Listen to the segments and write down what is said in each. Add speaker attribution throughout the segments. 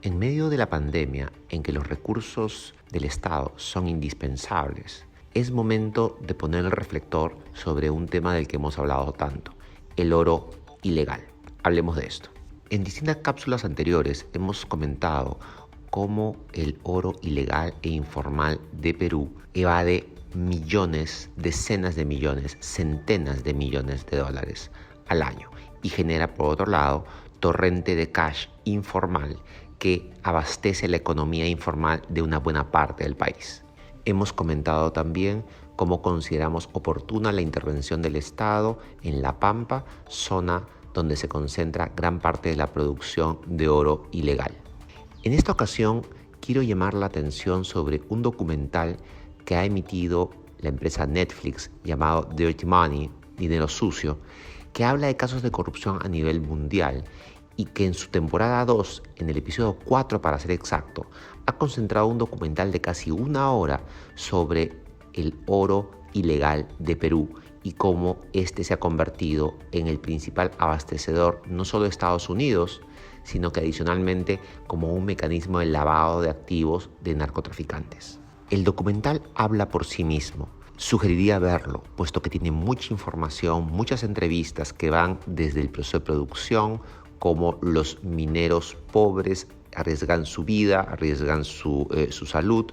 Speaker 1: En medio de la pandemia, en que los recursos del Estado son indispensables, es momento de poner el reflector sobre un tema del que hemos hablado tanto, el oro ilegal. Hablemos de esto. En distintas cápsulas anteriores hemos comentado cómo el oro ilegal e informal de Perú evade millones, decenas de millones, centenas de millones de dólares al año y genera, por otro lado, torrente de cash informal que abastece la economía informal de una buena parte del país. Hemos comentado también cómo consideramos oportuna la intervención del Estado en La Pampa, zona donde se concentra gran parte de la producción de oro ilegal. En esta ocasión quiero llamar la atención sobre un documental que ha emitido la empresa Netflix llamado Dirty Money, Dinero Sucio, que habla de casos de corrupción a nivel mundial y que en su temporada 2, en el episodio 4 para ser exacto, ha concentrado un documental de casi una hora sobre el oro ilegal de Perú y cómo este se ha convertido en el principal abastecedor no solo de Estados Unidos, sino que adicionalmente como un mecanismo de lavado de activos de narcotraficantes. El documental habla por sí mismo. Sugeriría verlo, puesto que tiene mucha información, muchas entrevistas que van desde el proceso de producción, cómo los mineros pobres arriesgan su vida, arriesgan su salud,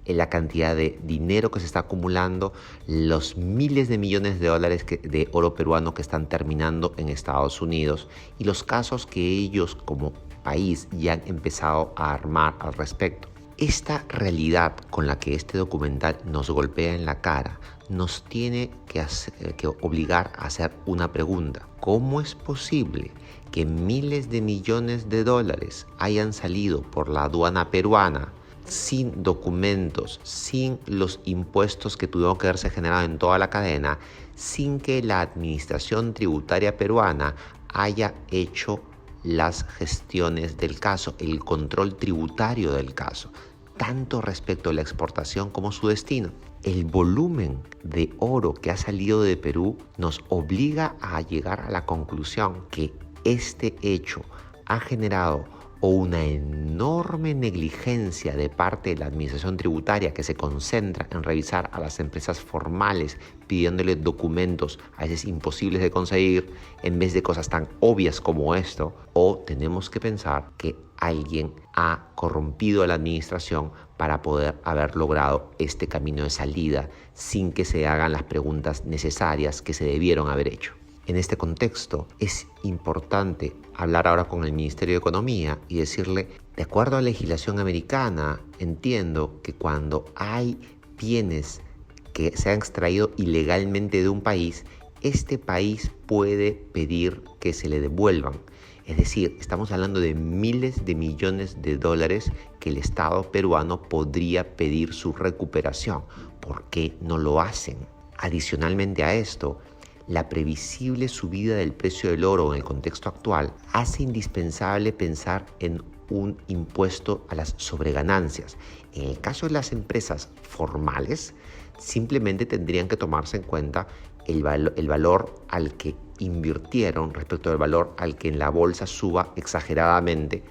Speaker 1: la cantidad de dinero que se está acumulando, los miles de millones de dólares de oro peruano que están terminando en Estados Unidos y los casos que ellos como país ya han empezado a armar al respecto. Esta realidad con la que este documental nos golpea en la cara nos tiene que obligar a hacer una pregunta. ¿Cómo es posible que miles de millones de dólares hayan salido por la aduana peruana sin documentos, sin los impuestos que tuvieron que haberse generado en toda la cadena, sin que la administración tributaria peruana haya hecho las gestiones del caso, el control tributario del caso, tanto respecto a la exportación como su destino? El volumen de oro que ha salido de Perú nos obliga a llegar a la conclusión que este hecho ha generado una enorme negligencia de parte de la administración tributaria que se concentra en revisar a las empresas formales pidiéndole documentos a veces imposibles de conseguir en vez de cosas tan obvias como esto, o tenemos que pensar que alguien ha corrompido a la administración para poder haber logrado este camino de salida sin que se hagan las preguntas necesarias que se debieron haber hecho. En este contexto es importante hablar ahora con el Ministerio de Economía y decirle, de acuerdo a la legislación americana, entiendo que cuando hay bienes que se han extraído ilegalmente de un país, este país puede pedir que se le devuelvan. Es decir, estamos hablando de miles de millones de dólares que el Estado peruano podría pedir su recuperación. ¿Por qué no lo hacen? Adicionalmente a esto, la previsible subida del precio del oro en el contexto actual hace indispensable pensar en un impuesto a las sobreganancias. En el caso de las empresas formales, simplemente tendrían que tomarse en cuenta el valor al que invirtieron respecto al valor al que en la bolsa suba exageradamente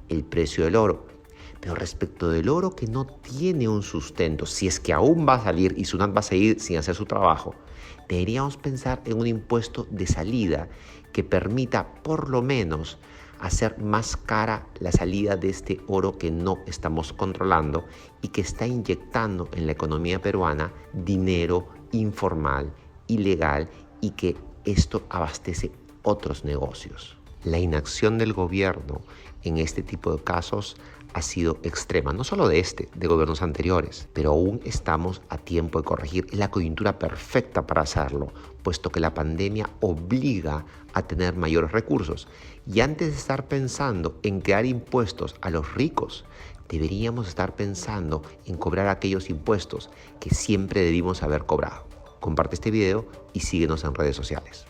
Speaker 1: el precio del oro. Pero respecto del oro que no tiene un sustento, si es que aún va a salir y SUNAT va a seguir sin hacer su trabajo, deberíamos pensar en un impuesto de salida que permita por lo menos hacer más cara la salida de este oro que no estamos controlando y que está inyectando en la economía peruana dinero informal, ilegal, y que esto abastece otros negocios. La inacción del gobierno en este tipo de casos ha sido extrema, no solo de gobiernos anteriores, pero aún estamos a tiempo de corregir. Es la coyuntura perfecta para hacerlo, puesto que la pandemia obliga a tener mayores recursos. Y antes de estar pensando en crear impuestos a los ricos, deberíamos estar pensando en cobrar aquellos impuestos que siempre debimos haber cobrado. Comparte este video y síguenos en redes sociales.